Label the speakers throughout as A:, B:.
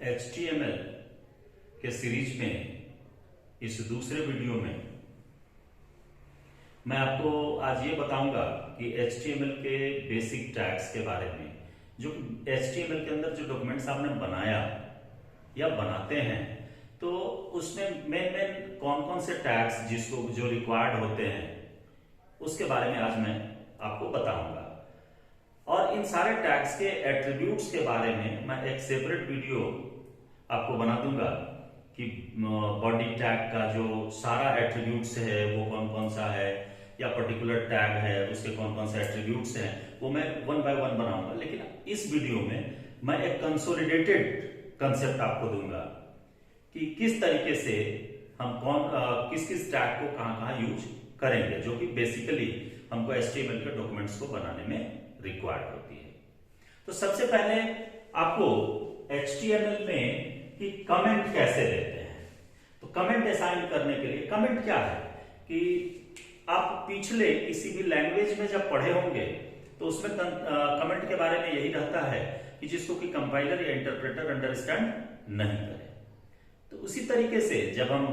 A: HTML के series में इस दूसरे वीडियो में मैं आपको आज ये बताऊंगा कि HTML के बेसिक टैग्स के बारे में। जो HTML के अंदर जो डॉक्यूमेंट्स आपने बनाया या बनाते हैं तो उसमें मेन कौन कौन से टैग्स जिसको जो रिक्वायर्ड होते हैं उसके बारे में आज मैं आपको बताऊंगा। और इन सारे टैग्स के एट्रीब्यूट्स के बारे में मैं एक सेपरेट वीडियो आपको बना दूंगा कि बॉडी टैग का जो सारा एट्रीब्यूट्स है वो कौन कौन सा है, या पर्टिकुलर टैग है उसके कौन कौन से एट्रीब्यूट्स हैं, वो मैं वन बाय वन बनाऊंगा। लेकिन इस वीडियो में मैं एक कंसोलिडेटेड कंसेप्ट आपको दूंगा कि किस तरीके से हम किस किस टैग को कहां यूज करेंगे, जो कि बेसिकली हमको HTML के डॉक्यूमेंट्स को बनाने में रिक्वायर्ड होती है। तो सबसे पहले आपको HTML में कि कमेंट कैसे देते हैं, तो कमेंट असाइन करने के लिए कमेंट क्या है कि आप पिछले किसी भी लैंग्वेज में जब पढ़े होंगे तो उसमें कमेंट के बारे में यही रहता है कि जिसको कि कंपाइलर या इंटरप्रेटर अंडरस्टैंड नहीं करे। तो उसी तरीके से जब हम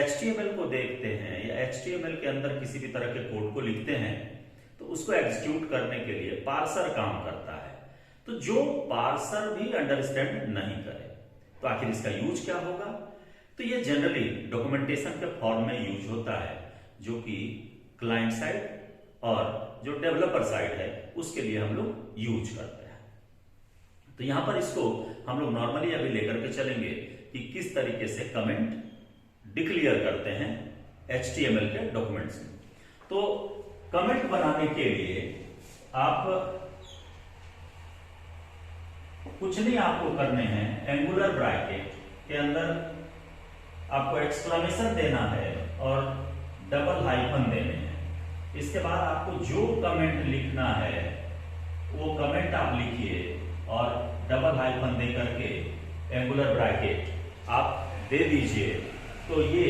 A: HTML को देखते हैं या HTML के अंदर किसी भी तरह के कोड को लिखते हैं तो उसको एग्जीक्यूट करने के लिए पार्सर काम करता है। तो जो पार्सर भी अंडरस्टैंड नहीं करे तो आखिर इसका यूज क्या होगा, तो ये जनरली डॉक्यूमेंटेशन के फॉर्म में यूज होता है, जो कि क्लाइंट साइड और जो डेवलपर साइड है उसके लिए हम लोग यूज करते हैं। तो यहां पर इसको हम लोग नॉर्मली अभी लेकर के चलेंगे कि किस तरीके से कमेंट डिक्लेयर करते हैं HTML के डॉक्यूमेंट्स में। तो कमेंट बनाने के लिए आप कुछ नहीं आपको करने हैं, एंगुलर ब्रैकेट के अंदर आपको एक्सक्लेमेशन देना है और डबल हाइफन देने हैं। इसके बाद आपको जो कमेंट लिखना है वो कमेंट आप लिखिए और डबल हाइफन दे करके एंगुलर ब्रैकेट आप दे दीजिए, तो ये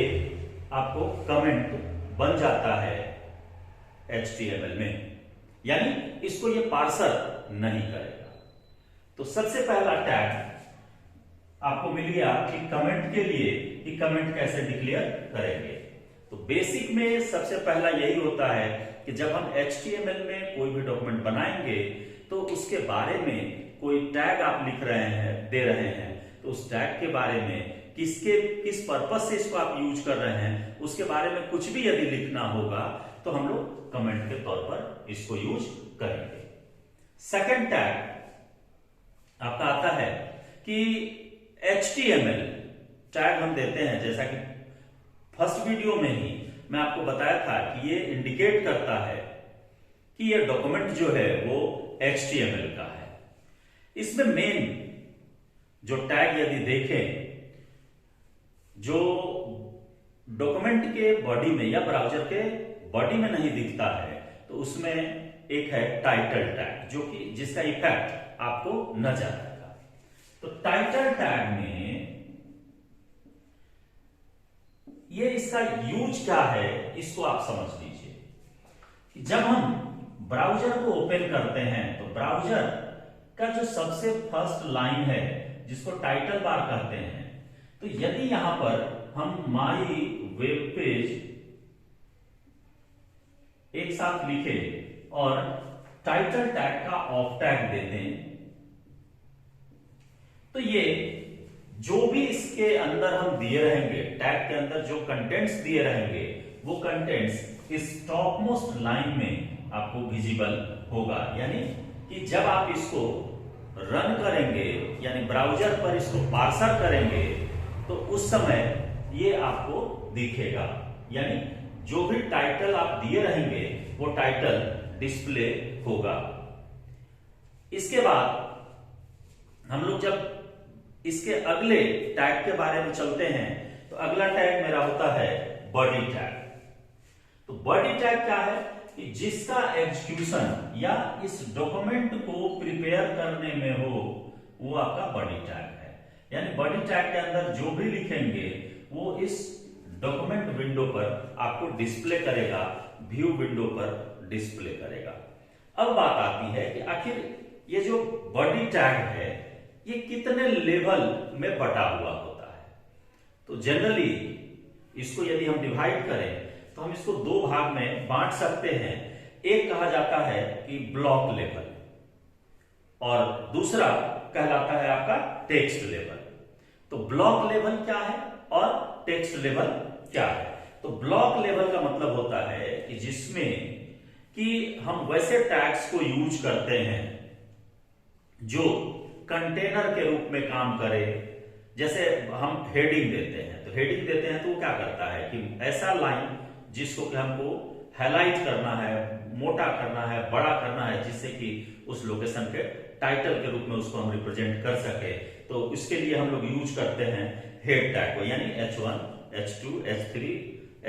A: आपको कमेंट बन जाता है HTML में, यानी इसको ये पार्सर नहीं करेगा। तो सबसे पहला टैग आपको मिल गया कि कमेंट के लिए कि कमेंट कैसे डिक्लेयर करेंगे। तो बेसिक में सबसे पहला यही होता है कि जब हम HTML में कोई भी डॉक्यूमेंट बनाएंगे तो उसके बारे में कोई टैग आप लिख रहे हैं, दे रहे हैं, तो उस टैग के बारे में किस पर्पस से इसको आप यूज कर रहे हैं उसके बारे में कुछ भी यदि लिखना होगा तो हम लोग कमेंट के तौर पर इसको यूज करेंगे। सेकंड टैग आपका आता है कि HTML टैग हम देते हैं, जैसा कि फर्स्ट वीडियो में ही मैं आपको बताया था कि ये इंडिकेट करता है कि ये डॉक्यूमेंट जो है वो HTML का है। इसमें मेन जो टैग यदि देखें, जो डॉक्यूमेंट के बॉडी में या ब्राउजर के बॉडी में नहीं दिखता है, तो उसमें एक है टाइटल टैग, जो कि जिसका इफेक्ट आपको नजर आएगा। तो टाइटल टैग में ये इसका यूज क्या है इसको आप समझ लीजिए कि जब हम ब्राउजर को ओपन करते हैं तो ब्राउजर का जो सबसे फर्स्ट लाइन है जिसको टाइटल बार कहते हैं, तो यदि यहां पर हम माई वेब पेज एक साथ लिखे और टाइटल टैग का ऑफ टैग दे दें, तो ये जो भी इसके अंदर हम दिए रहेंगे, टैग के अंदर जो कंटेंट्स दिए रहेंगे वो कंटेंट्स इस टॉप मोस्ट लाइन में आपको विजिबल होगा। यानी कि जब आप इसको रन करेंगे यानी ब्राउजर पर इसको पार्सर करेंगे तो उस समय ये आपको दिखेगा, यानी जो भी टाइटल आप दिए रहेंगे वो टाइटल डिस्प्ले होगा। इसके बाद हम लोग जब इसके अगले टैग के बारे में चलते हैं तो अगला टैग मेरा होता है बॉडी टैग। तो बॉडी टैग क्या है कि जिसका एग्जीक्यूशन या इस डॉक्यूमेंट को प्रिपेयर करने में हो वो आपका बॉडी टैग है। यानी बॉडी टैग के अंदर जो भी लिखेंगे वो इस डॉक्यूमेंट विंडो पर आपको डिस्प्ले करेगा, व्यू विंडो पर डिस्प्ले करेगा। अब बात आती है कि आखिर ये जो बॉडी टैग है ये कितने लेवल में बटा हुआ होता है। तो जनरली इसको यदि हम डिवाइड करें तो हम इसको दो भाग में बांट सकते हैं। एक कहा जाता है कि ब्लॉक लेवल और दूसरा कहलाता है आपका टेक्स्ट लेवल। तो ब्लॉक लेवल क्या है और टेक्स्ट लेवल क्या है? तो ब्लॉक लेवल का मतलब होता है कि जिसमें कि हम वैसे टैग्स को यूज करते हैं जो कंटेनर के रूप में काम करे। जैसे हम हेडिंग देते हैं, तो हेडिंग देते हैं तो वो क्या करता है कि ऐसा लाइन जिसको कि हमको हाईलाइट करना है, मोटा करना है, बड़ा करना है, जिससे कि उस लोकेशन के टाइटल के रूप में उसको हम रिप्रेजेंट कर सके। तो इसके लिए हम लोग यूज करते हैं हेड टैग को, यानी H1, H2, H3,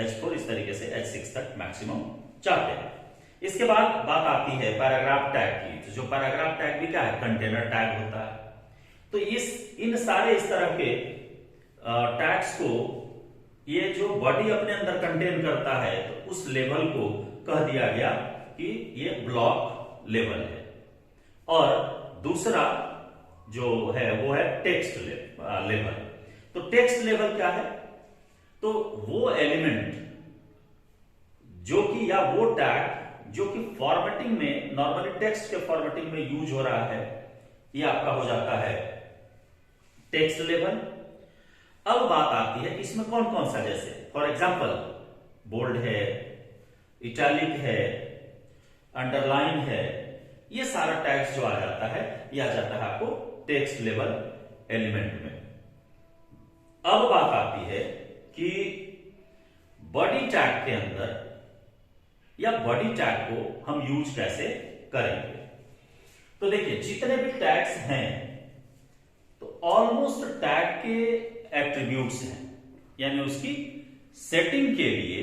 A: H4 इस तरीके से H6 तक मैक्सिमम चाहते हैं। इसके बाद बात आती है पैराग्राफ टैग की। तो जो पैराग्राफ टैग भी क्या है, कंटेनर टैग होता है। तो इन सारे इस तरह के टैग्स को ये जो बॉडी अपने अंदर कंटेन करता है, तो उस लेवल को कह दिया गया कि ये ब्लॉक लेवल है। और दूसरा जो है वो है टेक्स्ट लेवल। तो टेक्स्ट लेवल क्या है? तो वो एलिमेंट जो कि या वो टैग जो कि फॉर्मेटिंग में, नॉर्मली टेक्स्ट के फॉर्मेटिंग में यूज हो रहा है, ये आपका हो जाता है टेक्स्ट लेवल। अब बात आती है इसमें कौन कौन सा, जैसे फॉर एग्जांपल बोल्ड है, इटैलिक है, अंडरलाइन है, ये सारा टैग्स जो आ जाता है, ये आ जाता है आपको टेक्स्ट लेवल एलिमेंट में। अब बात आती है कि बॉडी टैग के अंदर या बॉडी टैग को हम यूज कैसे करेंगे। तो देखिए जितने भी टैग्स हैं तो ऑलमोस्ट टैग के एट्रीब्यूट्स हैं, यानी उसकी सेटिंग के लिए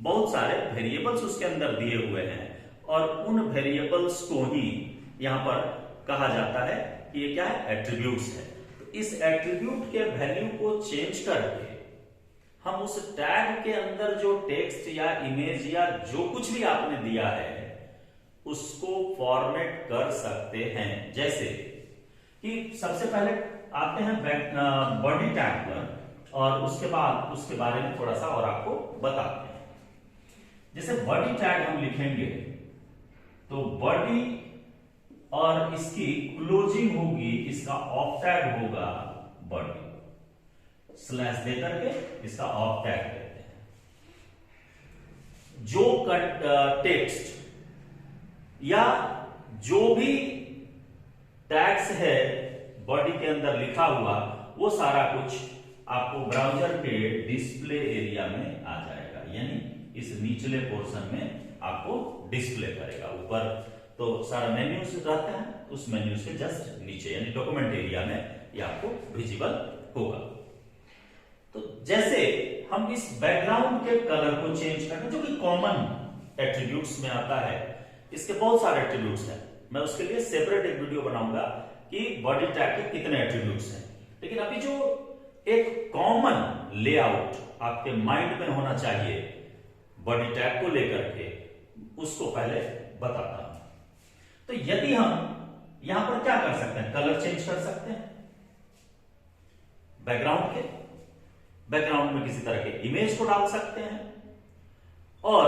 A: बहुत सारे वेरिएबल्स उसके अंदर दिए हुए हैं और उन वेरिएबल्स को ही यहां पर कहा जाता है कि ये क्या है, एट्रीब्यूट्स है। तो इस एट्रीब्यूट के वैल्यू को चेंज करके हम उस टैग के अंदर जो टेक्स्ट या इमेज या जो कुछ भी आपने दिया है उसको फॉर्मेट कर सकते हैं। जैसे कि सबसे पहले आते हैं बॉडी टैग पर और उसके बाद उसके बारे में थोड़ा सा और आपको बताते हैं। जैसे बॉडी टैग हम लिखेंगे तो बॉडी और इसकी क्लोजिंग होगी, इसका ऑफ टैग होगा बॉडी, स्लैश दे करके इसका ऑफ टैग कहते हैं। जो टेक्स्ट या जो भी टैग्स है बॉडी के अंदर लिखा हुआ, वो सारा कुछ आपको ब्राउज़र के डिस्प्ले एरिया में आ जाएगा, यानी इस निचले पोर्शन में आपको डिस्प्ले करेगा। ऊपर तो सारा मेन्यूज रहता है, उस मेन्यूज के जस्ट नीचे यानी डॉक्यूमेंट एरिया में ये आपको विजिबल होगा। तो जैसे हम इस बैकग्राउंड के कलर को चेंज करना, जो कि कॉमन एट्रीब्यूट्स में आता है, इसके बहुत सारे एट्रीब्यूट्स हैं, मैं उसके लिए सेपरेट एक वीडियो बनाऊंगा कि बॉडी टैग के कितने एट्रीब्यूट्स हैं। लेकिन अभी जो एक कॉमन लेआउट आपके माइंड में होना चाहिए बॉडी टैग को लेकर के, उसको पहले बताता हूं। तो यदि हम यहां पर क्या कर सकते हैं, कलर चेंज कर सकते हैं बैकग्राउंड में किसी तरह के इमेज को डाल सकते हैं और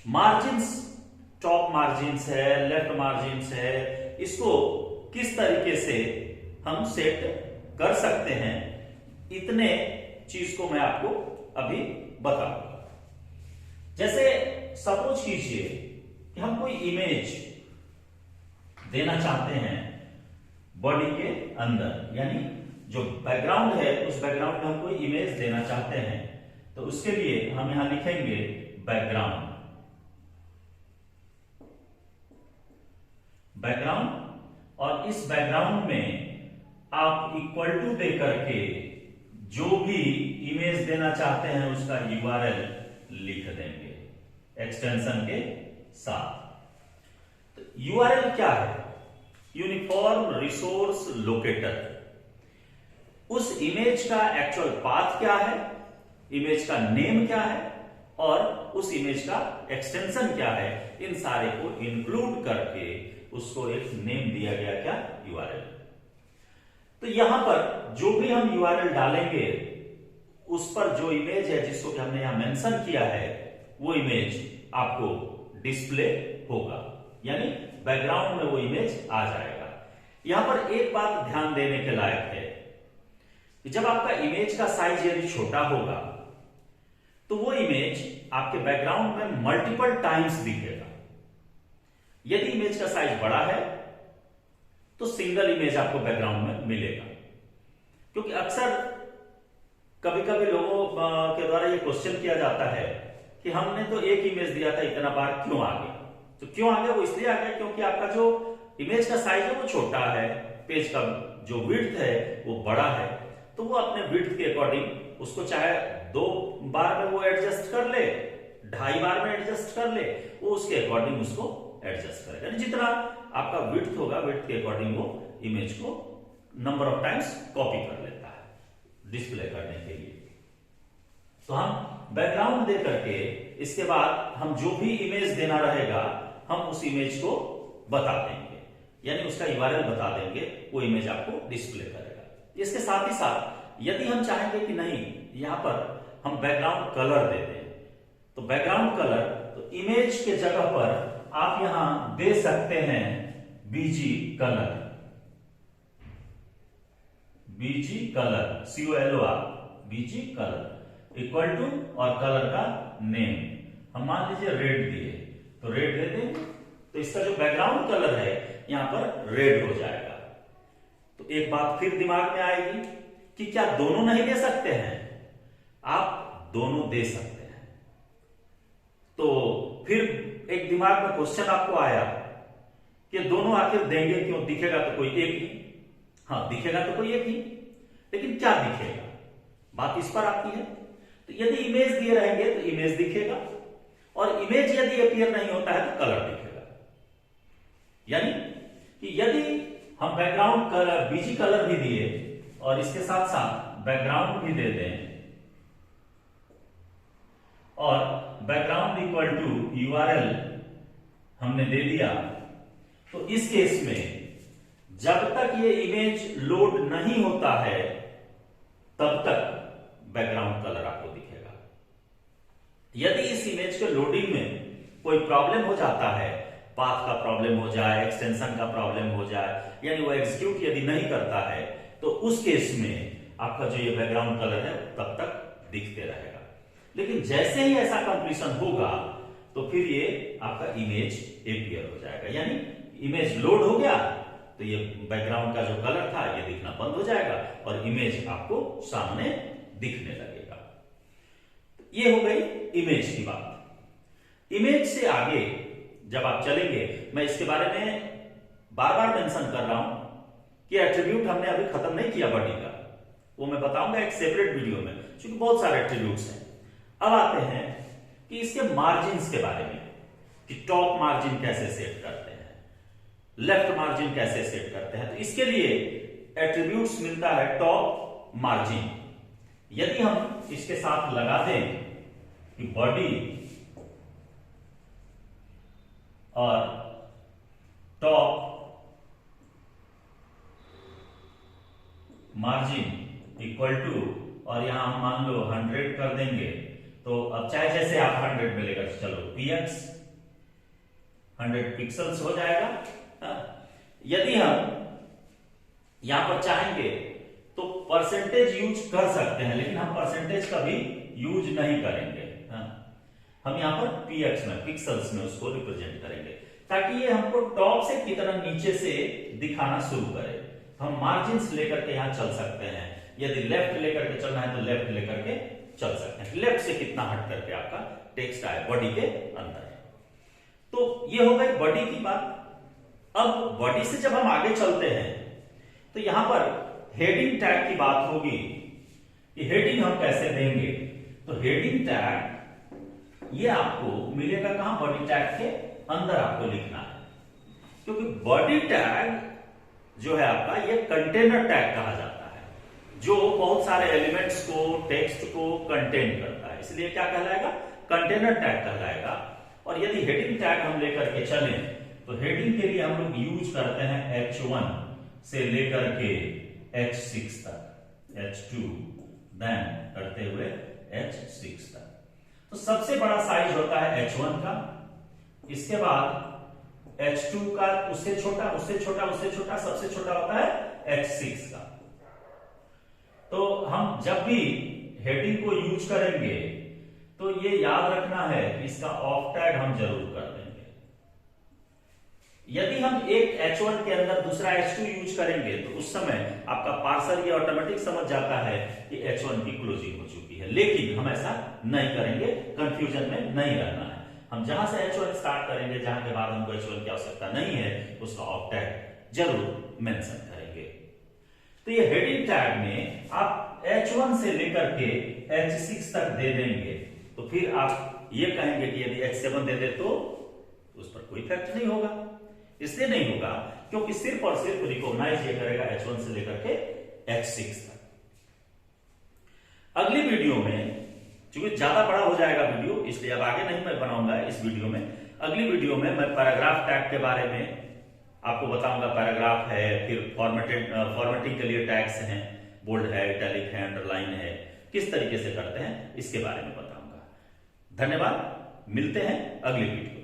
A: मार्जिन्स, टॉप मार्जिन्स है, लेफ्ट मार्जिन्स है, इसको किस तरीके से हम सेट कर सकते हैं, इतने चीज को मैं आपको अभी बताऊंगा। जैसे सपोज कीजिए कि हम कोई इमेज देना चाहते हैं बॉडी के अंदर, यानी जो बैकग्राउंड है उस बैकग्राउंड में हम कोई इमेज देना चाहते हैं, तो उसके लिए हम यहां लिखेंगे बैकग्राउंड, और इस बैकग्राउंड में आप इक्वल टू दे करके जो भी इमेज देना चाहते हैं उसका URL लिख देंगे एक्सटेंशन के साथ। तो URL क्या है, यूनिफॉर्म रिसोर्स लोकेटर। उस इमेज का एक्चुअल पाथ क्या है, इमेज का नेम क्या है और उस इमेज का एक्सटेंशन क्या है, इन सारे को इंक्लूड करके उसको एक नेम दिया गया, क्या, URL। तो यहां पर जो भी हम यूआरएल डालेंगे उस पर जो इमेज है जिसको कि हमने यहां मेंशन किया है वो इमेज आपको डिस्प्ले होगा, यानी बैकग्राउंड में वो इमेज आ जाएगा। यहां पर एक बात ध्यान देने के लायक है कि जब आपका इमेज का साइज यदि छोटा होगा तो वो इमेज आपके बैकग्राउंड में मल्टीपल टाइम्स दिखेगा। यदि इमेज का साइज बड़ा है तो सिंगल इमेज आपको बैकग्राउंड में मिलेगा, क्योंकि अक्सर कभी कभी लोगों के द्वारा ये क्वेश्चन किया जाता है कि हमने तो एक इमेज दिया था, इतना बार क्यों आ गया? तो क्यों आ गया? वो इसलिए आ गया क्योंकि आपका जो इमेज का साइज है वो छोटा है, पेज का जो विड्थ है वो बड़ा है, तो वो अपने विड्थ के अकॉर्डिंग उसको चाहे 2 बार में वो एडजस्ट कर ले, 2.5 बार में एडजस्ट कर ले, वो उसके अकॉर्डिंग उसको एडजस्ट करेगा। यानी जितना आपका विड्थ होगा, विड्थ के अकॉर्डिंग वो इमेज को नंबर ऑफ टाइम्स कॉपी कर लेता है डिस्प्ले करने के लिए। तो हम बैकग्राउंड दे करके इसके बाद हम जो भी इमेज देना रहेगा हम उस इमेज को बता देंगे, यानी उसका यूआरएल बता देंगे, वो इमेज आपको डिस्प्ले करेगा। इसके साथ ही साथ यदि हम चाहेंगे कि नहीं यहां पर हम बैकग्राउंड कलर दे दें, तो बैकग्राउंड कलर तो इमेज के जगह पर आप यहां दे सकते हैं BG colour, BG colour COLOR, BG colour equal to और कलर का नेम हम मान लीजिए रेड दिए तो रेड दे देंगे, तो इसका जो बैकग्राउंड कलर है यहां पर रेड हो जाएगा। तो एक बात फिर दिमाग में आएगी कि क्या दोनों नहीं दे सकते हैं? आप दोनों दे सकते हैं। तो फिर एक दिमाग में क्वेश्चन आपको आया कि दोनों आखिर देंगे क्यों? दिखेगा तो कोई एक ही, हाँ दिखेगा तो कोई एक ही, लेकिन क्या दिखेगा? बात इस पर आती है। तो यदि इमेज दिए रहेंगे तो इमेज दिखेगा, और इमेज यदि अपीयर नहीं होता है तो कलर दिखेगा। यानी कि यदि हम बैकग्राउंड कलर बीजी कलर भी दिए और इसके साथ साथ बैकग्राउंड भी दे दें और बैकग्राउंड इक्वल टू यूआरएल हमने दे दिया, तो इस केस में जब तक ये इमेज लोड नहीं होता है तब तक बैकग्राउंड कलर आपको दिखेगा। यदि इस इमेज के लोडिंग में कोई प्रॉब्लम हो जाता है, पाथ का प्रॉब्लम हो जाए, एक्सटेंशन का प्रॉब्लम हो जाए, यानी वो एग्जीक्यूट यदि नहीं करता है, तो उस केस में आपका जो ये बैकग्राउंड कलर है तब तक दिखते रहेगा। लेकिन जैसे ही ऐसा कंप्लीशन होगा तो फिर ये आपका इमेज अपीयर हो जाएगा, यानी इमेज लोड हो गया तो ये बैकग्राउंड का जो कलर था ये दिखना बंद हो जाएगा और इमेज आपको सामने दिखने लगेगा। ये हो गई इमेज की बात। इमेज से आगे जब आप चलेंगे, मैं इसके बारे में बार बार मेंशन कर रहा हूं कि एट्रीब्यूट हमने अभी खत्म नहीं किया बॉडी का, वो मैं बताऊंगा एक सेपरेट वीडियो में, क्योंकि बहुत सारे एट्रीब्यूट्स हैं। अब आते हैं कि इसके मार्जिन्स के बारे में, कि टॉप मार्जिन कैसे सेट करते हैं, लेफ्ट मार्जिन कैसे सेट करते हैं। तो इसके लिए एट्रीब्यूट्स मिलता है टॉप मार्जिन। यदि हम इसके साथ लगा दें कि बॉडी और टॉप मार्जिन इक्वल टू, और यहां हम मान लो 100 कर देंगे, तो अब चाहे जैसे आप 100 में लेकर चलो, px 100 पिक्सल्स हो जाएगा। यदि हम यहां पर चाहेंगे तो परसेंटेज यूज कर सकते हैं, लेकिन हम परसेंटेज कभी यूज नहीं करेंगे। हम यहां पर px में, पिक्सल्स में उसको रिप्रेजेंट करेंगे, ताकि ये हमको टॉप से कितना नीचे से दिखाना शुरू करे। तो हम मार्जिन्स लेकर के यहां चल सकते हैं। यदि लेफ्ट लेकर के चलना है तो लेफ्ट लेकर के चल सकते हैं, लेफ्ट से कितना हट करके आपका टेक्स्ट आए बॉडी के अंदर। तो ये हो गई बॉडी की बात। अब बॉडी से जब हम आगे चलते हैं तो यहां पर हेडिंग टैग की बात होगी कि हेडिंग हम कैसे देंगे। तो हेडिंग टैग ये आपको मिलेगा कहां? बॉडी टैग के अंदर आपको लिखना है, क्योंकि बॉडी टैग जो है आपका ये कंटेनर टैग कहा जाता है, जो बहुत सारे एलिमेंट्स को, टेक्स्ट को कंटेन करता है, इसलिए क्या कहलाएगा? कंटेनर टैग कहलाएगा। और यदि हेडिंग टैग हम लेकर के चलें तो हेडिंग के लिए हम लोग यूज करते हैं H1 से लेकर के H6 तक, H2 देन करते हुए H6 तक। तो सबसे बड़ा साइज होता है H1 का, इसके बाद H2 का उससे छोटा, उससे छोटा, उससे छोटा, सबसे छोटा होता है H6 का। तो हम जब भी हेडिंग को यूज करेंगे तो ये याद रखना है कि इसका ऑफ टैग हम जरूर कर देंगे। यदि हम एक H1 के अंदर दूसरा H2 यूज करेंगे तो उस समय आपका पार्सर ये ऑटोमेटिक समझ जाता है कि H1 की क्लोजिंग हो चुकी है, लेकिन हम ऐसा नहीं करेंगे, कंफ्यूजन में नहीं रहना है। हम जहां से H1 स्टार्ट करेंगे, जहां के बाद हमको H1 की आवश्यकता नहीं है, उसका ऑफ टैग जरूर मेंशन करेंगे। तो ये हेडिंग टैग में आप H1 से लेकर के H6 तक दे देंगे, तो फिर आप ये कहेंगे कि यदि H7 दे दे तो उस पर कोई इफेक्ट नहीं होगा। इसलिए नहीं होगा क्योंकि सिर्फ और सिर्फ रिकॉग्नाइज ये करेगा H1 से लेकर के H6 तक। अगली वीडियो में, क्योंकि ज्यादा बड़ा हो जाएगा वीडियो, इसलिए अब आगे नहीं मैं बनाऊंगा इस वीडियो में। अगली वीडियो में मैं पैराग्राफ टैग के बारे में आपको बताऊंगा। पैराग्राफ है, फिर फॉर्मेटिंग के लिए टैग्स हैं, बोल्ड है, इटैलिक है, अंडरलाइन है, किस तरीके से करते हैं इसके बारे में बताऊंगा। धन्यवाद, मिलते हैं अगली वीडियो।